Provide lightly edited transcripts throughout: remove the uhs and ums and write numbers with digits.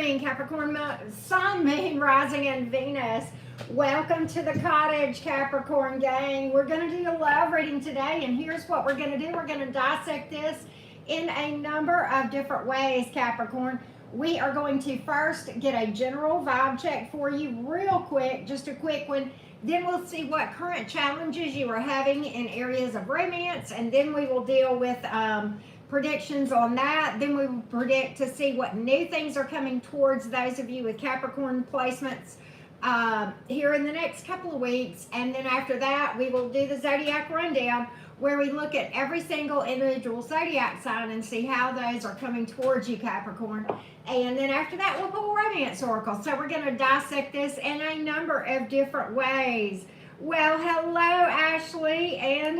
morning, Capricorn, Sun, Moon, Rising, and Venus. Welcome to the Cottage, Capricorn gang. We're going to do a love reading today, and here's what we're going to do. We're going to dissect this in a number of different ways, Capricorn. We are going to first get a general vibe check for you real quick, just a quick one. Then we'll see what current challenges you are having in areas of romance, and then we will deal with predictions on that. Then we will predict to see what new things are coming towards those of you with Capricorn placements here in the next couple of weeks. And then after that, we will do the Zodiac rundown, where we look at every single individual Zodiac sign and see how those are coming towards you, Capricorn. And then after that, we'll pull Romance Oracle. So we're going to dissect this in a number of different ways. Well, hello, Ashley, and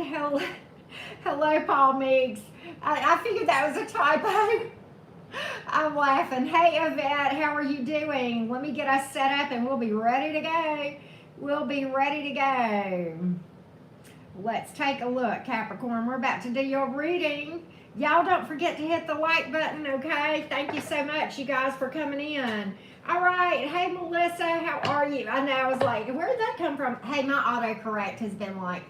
hello, Paul Meeks. I figured that was a typo. I'm laughing. Hey, Yvette, how are you doing? Let me get us set up and we'll be ready to go. We'll be ready to go. Let's take a look, Capricorn. We're about to do your reading. Y'all don't forget to hit the like button, okay? Thank you so much, you guys, for coming in. All right. Hey, Melissa, how are you? I know, I was like, where did that come from? Hey, my autocorrect has been like,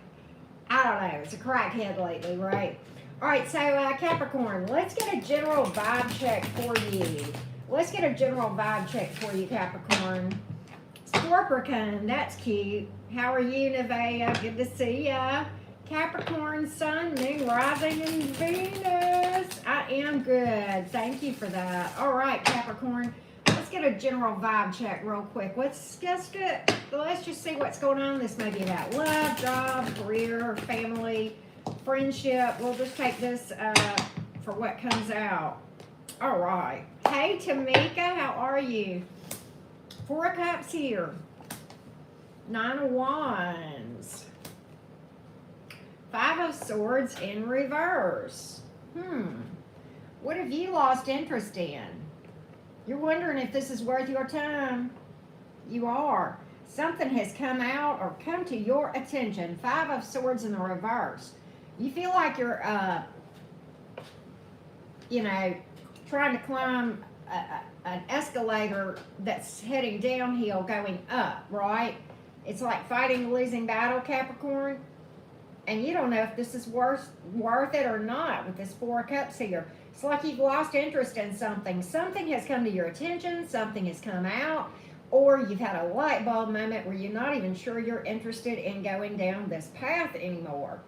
I don't know, it's a crackhead lately, right? All right, so Capricorn, let's get a general vibe check for you. Let's get a general vibe check for you, Capricorn. Scorpion, that's cute. How are you, Nevaeh? Good to see ya. Capricorn, Sun, Moon, Rising, and Venus. I am good. Thank you for that. All right, Capricorn, let's get a general vibe check real quick. Let's just see what's going on. This may be about love, job, career, family, friendship. We'll just take this for what comes out. All right. Hey, Tamika, how are you? Four of Cups here. Nine of Wands. Five of Swords in reverse. What have you lost interest in? You're wondering if this is worth your time. You are. Something has come out or come to your attention. Five of Swords in the reverse. You feel like you're, trying to climb an escalator that's heading downhill going up, right? It's like fighting a losing battle, Capricorn. And you don't know if this is worth it or not with this Four of Cups here. It's like you've lost interest in something. Something has come to your attention. Something has come out. Or you've had a light bulb moment where you're not even sure you're interested in going down this path anymore.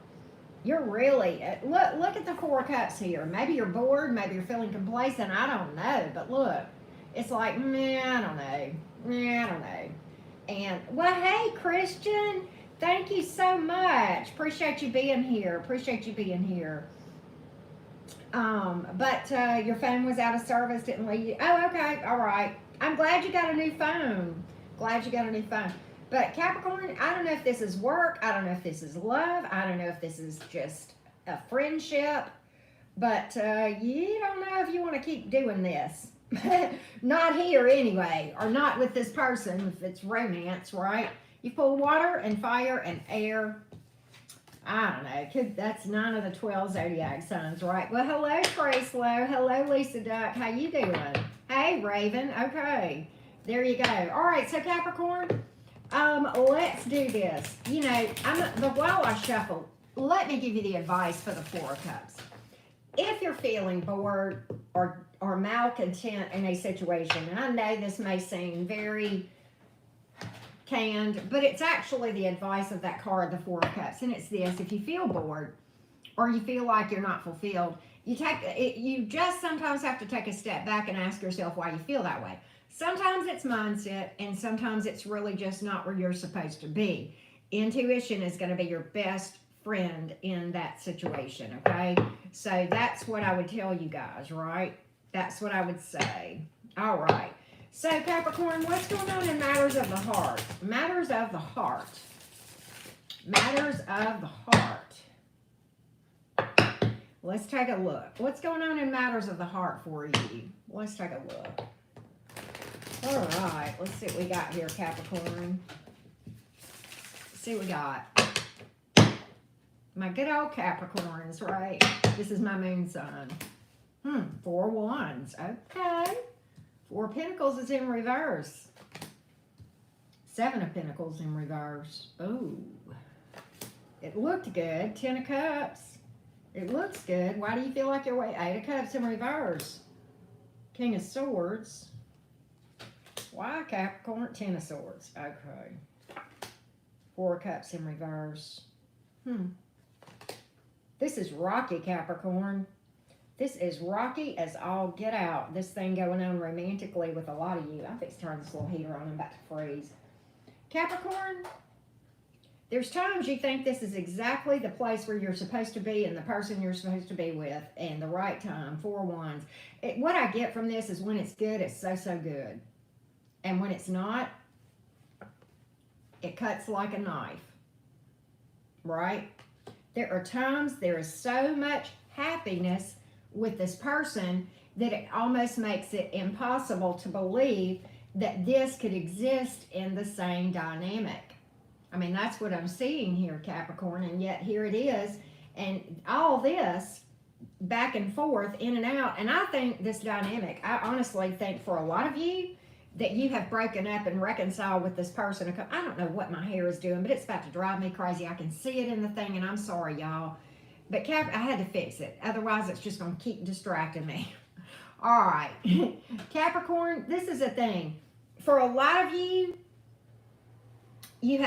You're really, look at the Four of Cups here. Maybe you're bored. Maybe you're feeling complacent. I don't know. But look, it's like, I don't know. And, well, hey, Christian, thank you so much. Appreciate you being here. But your phone was out of service, didn't leave you. Oh, okay. All right. I'm glad you got a new phone. But Capricorn, I don't know if this is work. I don't know if this is love. I don't know if this is just a friendship. But you don't know if you want to keep doing this. Not here anyway, or not with this person if it's romance, right? You pull water and fire and air. I don't know. That's 9 of the 12 Zodiac signs, right? Well, hello, Trace Lowe. Hello, Lisa Duck. How you doing? Hey, Raven. Okay. There you go. All right, so Capricorn, let's do this. But while I shuffle, let me give you the advice for the Four of Cups. If you're feeling bored or malcontent in a situation, and I know this may seem very canned, but it's actually the advice of that card, the Four of Cups, and it's this: if you feel bored or you feel like you're not fulfilled, you just sometimes have to take a step back and ask yourself why you feel that way. Sometimes it's mindset, and sometimes it's really just not where you're supposed to be. Intuition is going to be your best friend in that situation, okay? So that's what I would tell you guys, right? That's what I would say. All right. So, Capricorn, what's going on in matters of the heart? Matters of the heart. Let's take a look. What's going on in matters of the heart for you? Let's take a look. All right. Let's see what we got here, Capricorn. Let's see what we got. My good old Capricorns, right? This is my moon sign. 4 Wands. Okay. 4 of Pentacles is in reverse. Seven of Pentacles in reverse. Oh, it looked good. Ten of Cups. It looks good. Why do you feel like you're waiting? Eight of Cups in reverse. King of Swords. Why, Capricorn? Ten of Swords. Okay. Four of Cups in reverse. This is rocky, Capricorn. This is rocky as all get out. This thing going on romantically with a lot of you. I think it's turning this little heater on. I'm about to freeze. Capricorn, there's times you think this is exactly the place where you're supposed to be and the person you're supposed to be with and the right time. Four of Wands. What I get from this is when it's good, it's so, so good. And when it's not, it cuts like a knife. Right? There are times there is so much happiness with this person that it almost makes it impossible to believe that this could exist in the same dynamic. I mean, that's what I'm seeing here, Capricorn, and yet here it is. And all this back and forth, in and out. And I think this dynamic, I honestly think for a lot of you, that you have broken up and reconciled with this person. I don't know what my hair is doing, but it's about to drive me crazy. I can see it in the thing, and I'm sorry, y'all. But I had to fix it. Otherwise, it's just going to keep distracting me. All right. Capricorn, this is a thing. For a lot of you, you've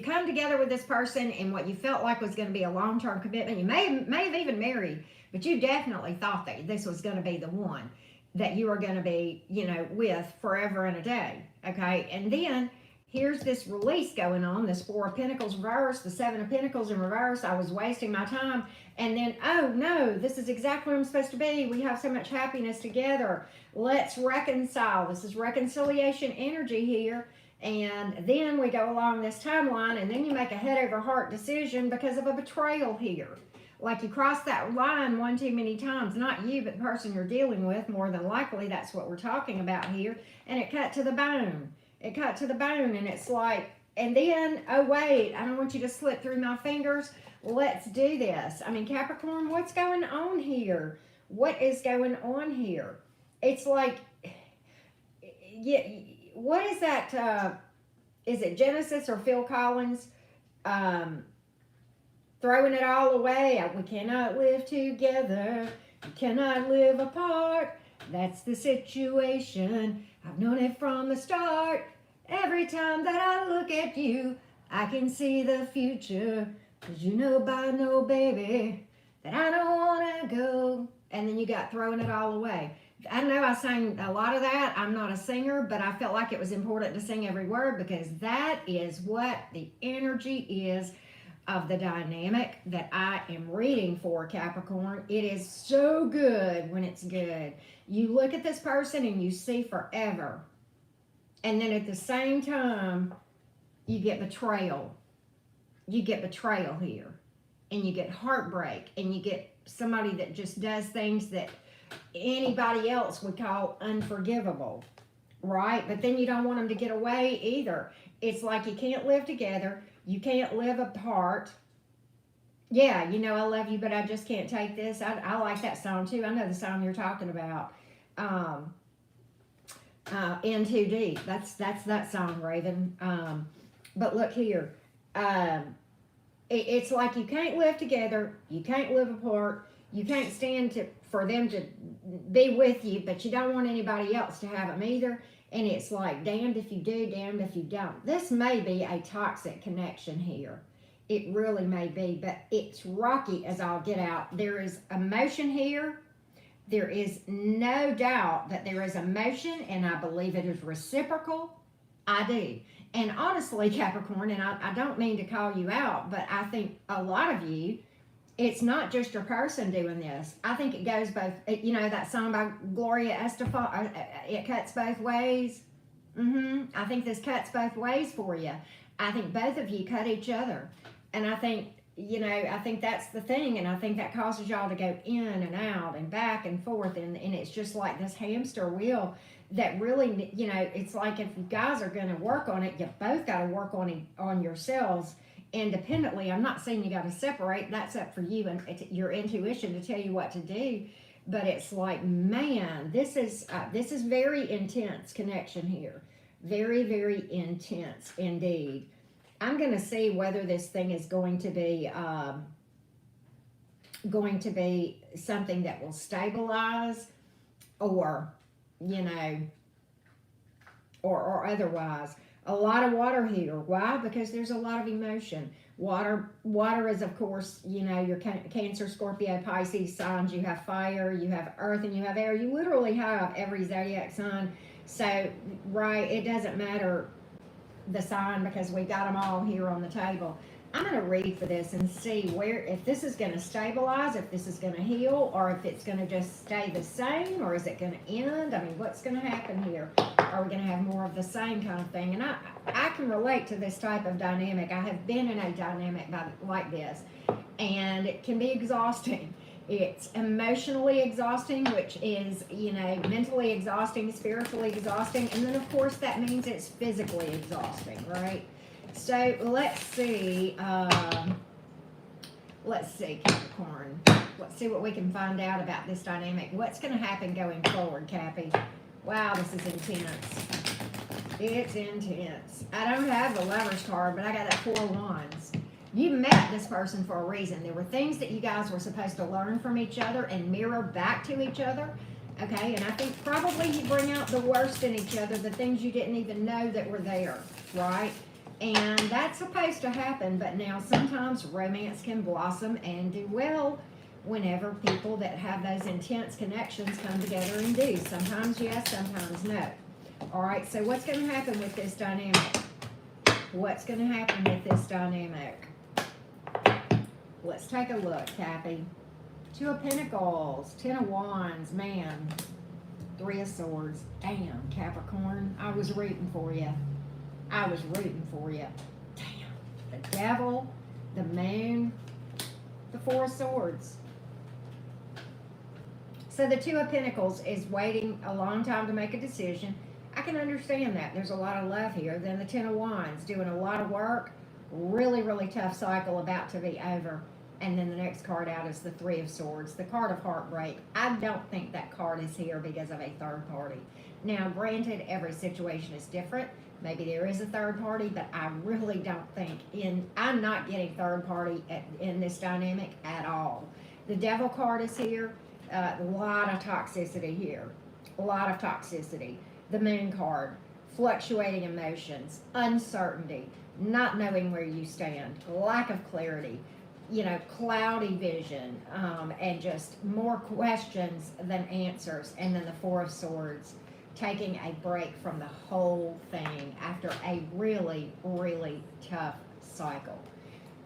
come together with this person in what you felt like was going to be a long-term commitment. You may have even married, but you definitely thought that this was going to be the one that you are going to be, with forever and a day, okay? And then here's this release going on, this Four of Pentacles reverse, the Seven of Pentacles in reverse. I was wasting my time. And then, oh no, this is exactly where I'm supposed to be. We have so much happiness together. Let's reconcile. This is reconciliation energy here. And then we go along this timeline, and then you make a head over heart decision because of a betrayal here. Like you crossed that line one too many times. Not you, but the person you're dealing with. More than likely, that's what we're talking about here. And it cut to the bone. It cut to the bone, and it's like, and then, oh wait, I don't want you to slip through my fingers. Let's do this. I mean, Capricorn, what's going on here? What is going on here? It's like, yeah, what is that? Is it Genesis or Phil Collins? Throwing it all away. We cannot live together. We cannot live apart. That's the situation. I've known it from the start. Every time that I look at you, I can see the future. 'Cause you know by no, baby, that I don't want to go. And then you got throwing it all away. I know I sang a lot of that. I'm not a singer, but I felt like it was important to sing every word because that is what the energy is of the dynamic that I am reading for, Capricorn. It is so good when it's good. You look at this person and you see forever. And then at the same time, you get betrayal. You get betrayal here. And you get heartbreak. And you get somebody that just does things that anybody else would call unforgivable. Right? But then you don't want them to get away either. It's like you can't live together. You can't live apart. Yeah, I love you, but I just can't take this. I like that song too. I know the song you're talking about. In 2D. That's that song, Raven. But look here. It's like you can't live together. You can't live apart. You can't stand for them to be with you, but you don't want anybody else to have them either. And it's like, damned if you do, damned if you don't. This may be a toxic connection here. It really may be, but it's rocky as all get out. There is emotion here. There is no doubt that there is emotion, and I believe it is reciprocal. I do. And honestly, Capricorn, and I don't mean to call you out, but I think a lot of you, it's not just your person doing this. I think it goes both, that song by Gloria Estefan, it cuts both ways. I think this cuts both ways for you. I think both of you cut each other. And I think, I think that's the thing. And I think that causes y'all to go in and out and back and forth. And it's just like this hamster wheel that really, it's like if you guys are going to work on it, you both got to work on yourselves independently. I'm not saying you got to separate. That's up for you and your intuition to tell you what to do. but it's like, man, this is very intense connection here. Very, very intense indeed. I'm going to see whether this thing is going to be something that will stabilize, or, you know, or otherwise. A lot of water here. Why? Because there's a lot of emotion. Water is, of course, you know, your Cancer, Scorpio, Pisces signs. You have fire, you have earth, and you have air. You literally have every zodiac sign. So, right, it doesn't matter the sign, because we got them all here on the table. I'm going to read for this and see if this is going to stabilize, if this is going to heal, or if it's going to just stay the same, or is it going to end? I mean, what's going to happen here? Are we going to have more of the same kind of thing? And I can relate to this type of dynamic. I have been in a dynamic like this, and it can be exhausting. It's emotionally exhausting, which is, you know, mentally exhausting, spiritually exhausting, and then, of course, that means it's physically exhausting, right? So let's see, Capricorn. Let's see what we can find out about this dynamic. What's going to happen going forward, Cappy? Wow, this is intense. It's intense. I don't have the Lover's card, but I got that 4 of Wands. You met this person for a reason. There were things that you guys were supposed to learn from each other and mirror back to each other. Okay, and I think probably you bring out the worst in each other, the things you didn't even know that were there, right? And that's supposed to happen, but now sometimes romance can blossom and do well whenever people that have those intense connections come together and do. Sometimes yes, sometimes no. All right, so what's going to happen with this dynamic? What's going to happen with this dynamic? Let's take a look, Cappy. 2 of Pentacles, 10 of Wands, man. 3 of Swords. Damn, Capricorn, I was rooting for you. I was rooting for you. Damn. The Devil, the Moon, the 4 of Swords. So the 2 of Pentacles is waiting a long time to make a decision. I can understand that. There's a lot of love here. Then the 10 of Wands, doing a lot of work. Really, really tough cycle about to be over. And then the next card out is the 3 of Swords, the card of heartbreak. I don't think that card is here because of a third party. Now, granted, every situation is different. Maybe there is a third party, but I really don't think I'm not getting third party in this dynamic at all. The Devil card is here. A lot of toxicity here. A lot of toxicity. The Moon card, fluctuating emotions, uncertainty, not knowing where you stand, lack of clarity, you know, cloudy vision, and just more questions than answers. And then the 4 of Swords, taking a break from the whole thing after a really, really tough cycle.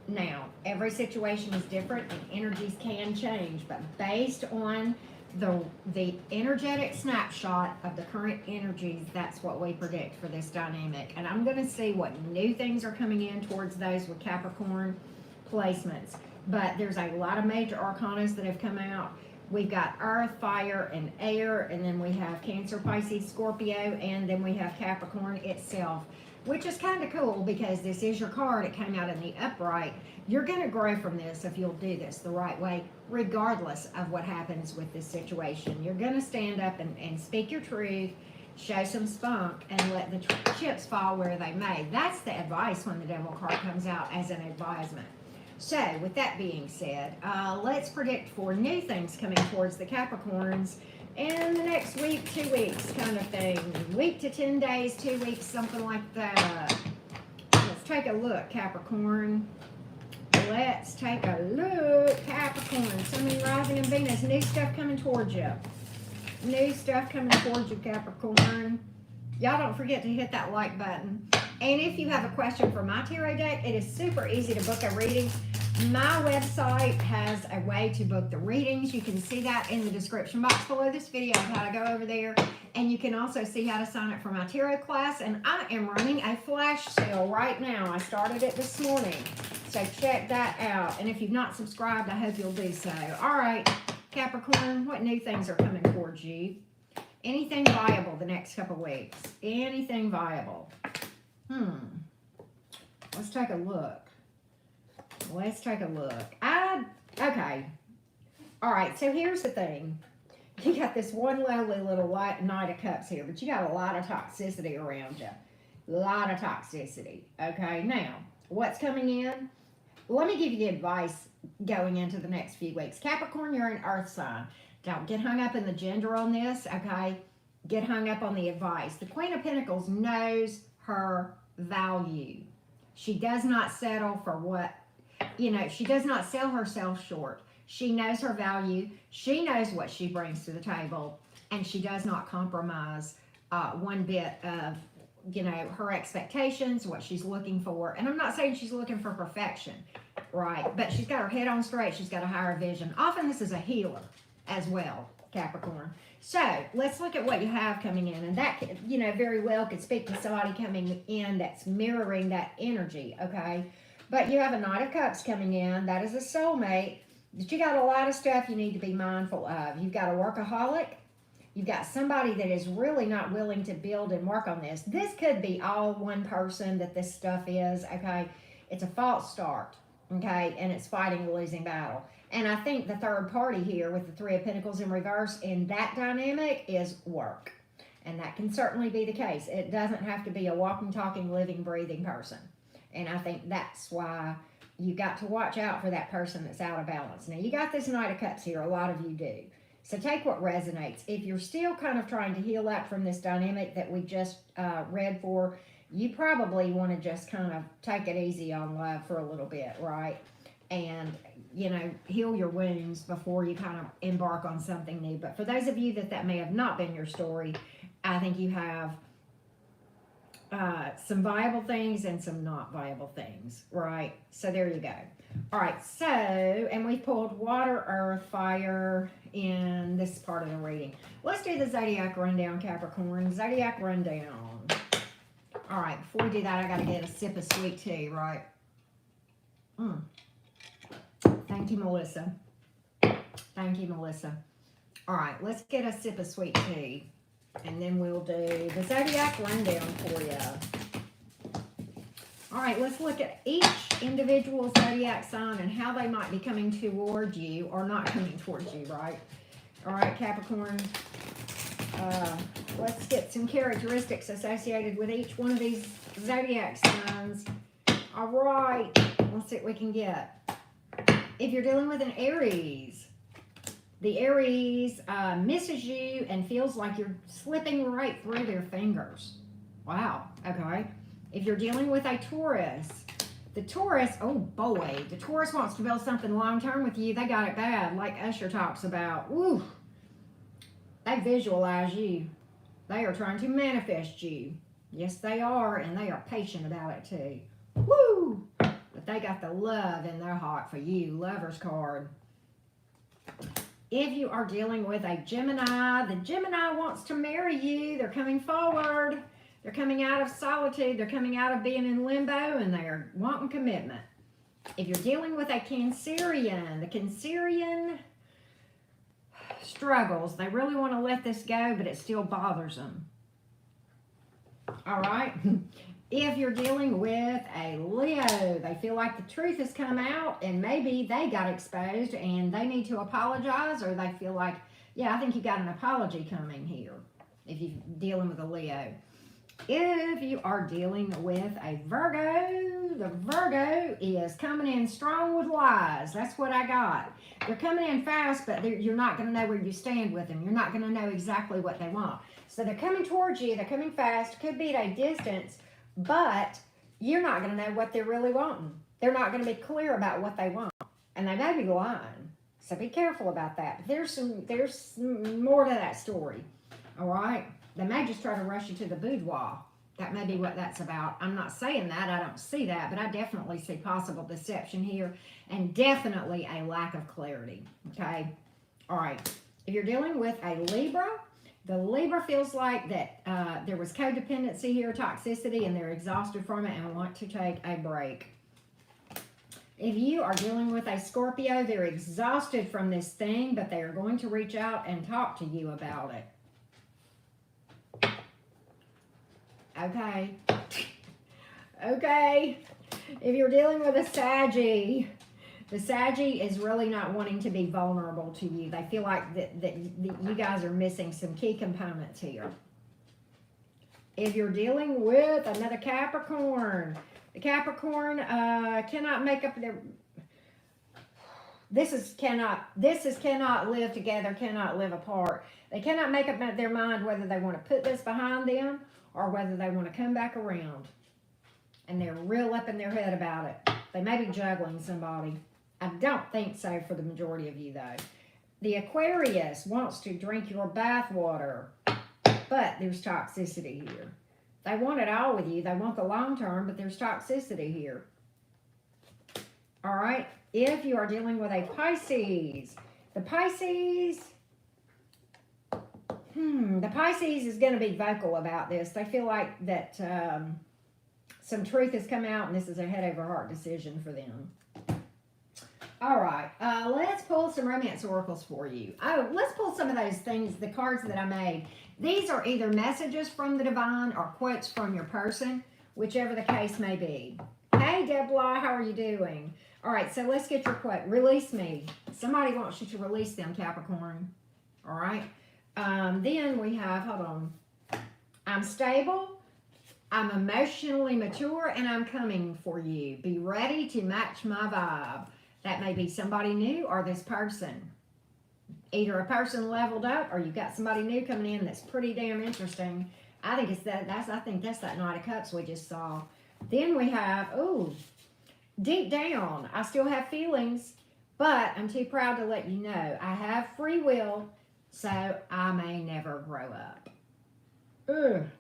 Now, every situation is different and energies can change, but based on the energetic snapshot of the current energies, that's what we predict for this dynamic. And I'm going to see what new things are coming in towards those with Capricorn placements. But there's a lot of major arcanas that have come out. We've got Earth, Fire, and Air, and then we have Cancer, Pisces, Scorpio, and then we have Capricorn itself, which is kind of cool because this is your card. It came out in the upright. You're going to grow from this if you'll do this the right way, regardless of what happens with this situation. You're going to stand up and speak your truth, show some spunk, and let the chips fall where they may. That's the advice when the Devil card comes out as an advisement. So, with that being said, let's predict for new things coming towards the Capricorns in the next week, 2 weeks kind of thing. Week to 10 days, 2 weeks, something like that. Let's take a look, Capricorn. Let's take a look, Capricorn. Sun, Moon, Rising, and Venus. New stuff coming towards you. New stuff coming towards you, Capricorn. Y'all don't forget to hit that like button. And if you have a question for my tarot deck, it is super easy to book a reading. My website has a way to book the readings. You can see that in the description box below this video of how to go over there. And you can also see how to sign up for my tarot class. And I am running a flash sale right now. I started it this morning. So check that out. And if you've not subscribed, I hope you'll do so. All right, Capricorn, what new things are coming towards you? Anything viable the next couple weeks? Anything viable? Let's take a look. Let's take a look. Okay. All right, so here's the thing. You got this one lovely little Knight of Cups here, but you got a lot of toxicity around you. A lot of toxicity. Okay, now, what's coming in? Let me give you advice going into the next few weeks. Capricorn, you're an earth sign. Don't get hung up in the gender on this, okay? Get hung up on the advice. The Queen of Pentacles knows her value. She does not settle for what, she does not sell herself short. She knows her value. She knows what she brings to the table, and she does not compromise one bit of, her expectations, what she's looking for. And I'm not saying she's looking for perfection, right? But she's got her head on straight. She's got a higher vision. Often this is a healer as well, Capricorn. So let's look at what you have coming in. And that, very well could speak to somebody coming in that's mirroring that energy, okay? But you have a Knight of Cups coming in. That is a soulmate. But you got a lot of stuff you need to be mindful of. You've got a workaholic. You've got somebody that is really not willing to build and work on this. This could be all one person that this stuff is, okay? It's a false start, okay? And it's fighting a losing battle. And I think the third party here with the Three of Pentacles in reverse in that dynamic is work. And that can certainly be the case. It doesn't have to be a walking, talking, living, breathing person. And I think that's why you got to watch out for that person that's out of balance. Now, you got this Knight of Cups here. A lot of you do. So take what resonates. If you're still kind of trying to heal up from this dynamic that we just read for, you probably want to just kind of take it easy on love for a little bit, right? And, heal your wounds before you kind of embark on something new. But for those of you that may have not been your story, I think you have some viable things and some not viable things, right? So there you go. All right, so, and we pulled water, earth, fire in this part of the reading. Let's do the Zodiac rundown, Capricorn. Zodiac rundown. All right, before we do that, I got to get a sip of sweet tea, right? Thank you, Melissa. Thank you, Melissa. All right, let's get a sip of sweet tea, and then we'll do the Zodiac rundown for you. All right, let's look at each individual Zodiac sign and how they might be coming toward you or not coming towards you, right? All right, Capricorn, let's get some characteristics associated with each one of these Zodiac signs. All right, let's see what we can get. If you're dealing with an Aries, the Aries misses you and feels like you're slipping right through their fingers. Wow, okay. If you're dealing with a Taurus, the Taurus, oh boy, the Taurus wants to build something long-term with you. They got it bad, like Usher talks about. Ooh, they visualize you. They are trying to manifest you. Yes, they are, and they are patient about it too. Woo! But they got the love in their heart for you, Lover's card. If you are dealing with a Gemini, the Gemini wants to marry you. They're coming forward. They're coming out of solitude. They're coming out of being in limbo, and they're wanting commitment. If you're dealing with a Cancerian, the Cancerian struggles. They really want to let this go, but it still bothers them. All right. If you're dealing with a Leo, they feel like the truth has come out and maybe they got exposed and they need to apologize, or they feel like, yeah, I think you got an apology coming here if you're dealing with a Leo. If you are dealing with a Virgo, the Virgo is coming in strong with lies. That's what I got. They're coming in fast, but you're not going to know where you stand with them. You're not going to know exactly what they want. So they're coming towards you. They're coming fast. Could be at a distance, but you're not going to know what they're really wanting. They're not going to be clear about what they want, and they may be lying. So be careful about that. But there's more to that story. All right. They may just try to rush you to the boudoir. That may be what that's about. I'm not saying that. I don't see that, but I definitely see possible deception here and definitely a lack of clarity. Okay. All right. If you're dealing with a Libra, the Libra feels like that there was codependency here, toxicity, and they're exhausted from it and want to take a break. If you are dealing with a Scorpio, they're exhausted from this thing, but they are going to reach out and talk to you about it. Okay. Okay. If you're dealing with a Saggy, The Saggy is really not wanting to be vulnerable to you. They feel like that you guys are missing some key components here. If you're dealing with another Capricorn, the Capricorn cannot make up their... This is cannot live together, cannot live apart. They cannot make up their mind whether they want to put this behind them or whether they want to come back around. And they're real up in their head about it. They may be juggling somebody. I don't think so for the majority of you, though. The Aquarius wants to drink your bath water, but there's toxicity here. They want it all with you. They want the long term, but there's toxicity here. All right? If you are dealing with a Pisces, the Pisces is going to be vocal about this. They feel like that some truth has come out, and this is a head over heart decision for them. All right, let's pull some romance oracles for you. Oh, let's pull some of those things, the cards that I made. These are either messages from the divine or quotes from your person, whichever the case may be. Hey, Debla, how are you doing? All right, so let's get your quote. Release me. Somebody wants you to release them, Capricorn. All right. Then we have, hold on. I'm stable. I'm emotionally mature, and I'm coming for you. Be ready to match my vibe. That may be somebody new or this person. Either a person leveled up or you've got somebody new coming in that's pretty damn interesting. I think that's that Knight of Cups we just saw. Then we have, deep down, I still have feelings, but I'm too proud to let you know. I have free will, so I may never grow up. There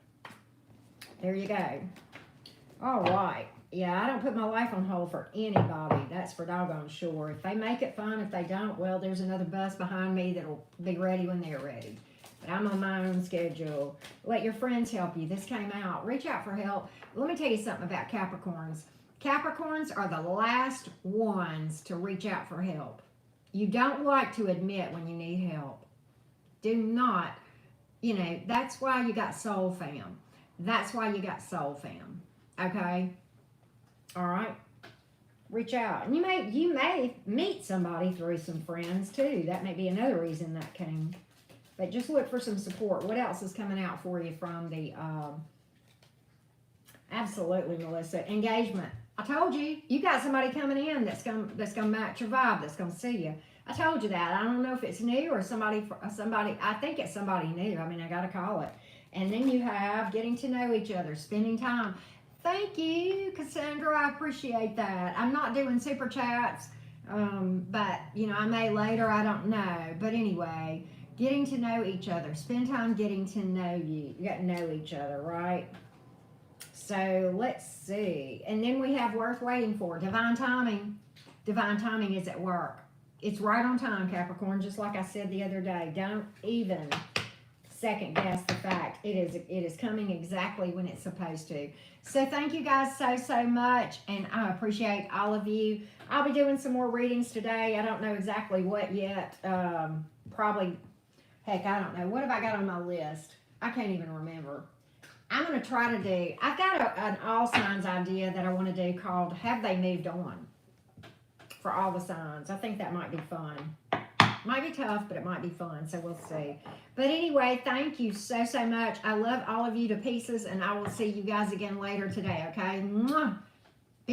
you go. All right. Yeah, I don't put my life on hold for anybody. That's for doggone sure. If they make it fun, if they don't, well, there's another bus behind me that'll be ready when they're ready. But I'm on my own schedule. Let your friends help you. This came out. Reach out for help. Let me tell you something about Capricorns. Capricorns are the last ones to reach out for help. You don't like to admit when you need help. Do not. That's why you got Soul Fam. That's why you got Soul Fam. Okay? All right? Reach out. And you may meet somebody through some friends, too. That may be another reason that came. But just look for some support. What else is coming out for you from the... Absolutely, Melissa. Engagement. I told you. You got somebody coming in that's gonna match your vibe, that's gonna see you. I told you that. I don't know if it's new or somebody. I think it's somebody new. I mean, I gotta call it. And then you have getting to know each other, spending time. Thank you, Cassandra. I appreciate that. I'm not doing super chats, but I may later. I don't know. But anyway, getting to know each other. Spend time getting to know you. You got to know each other, right? So let's see. And then we have worth waiting for. Divine timing. Divine timing is at work. It's right on time, Capricorn, just like I said the other day. Don't even second guess the fact. It is coming exactly when it's supposed to. So thank you guys so much, and I appreciate all of you. I'll be doing some more readings today. I don't know exactly what yet. Probably, heck, I don't know. What have I got on my list? I can't even remember. I'm going to try to do, I've got an all signs idea that I want to do called Have They Moved On? For all the signs. I think that might be fun. Might be tough, but it might be fun, so we'll see. But anyway, thank you so much. I love all of you to pieces, and I will see you guys again later today, okay? Mwah!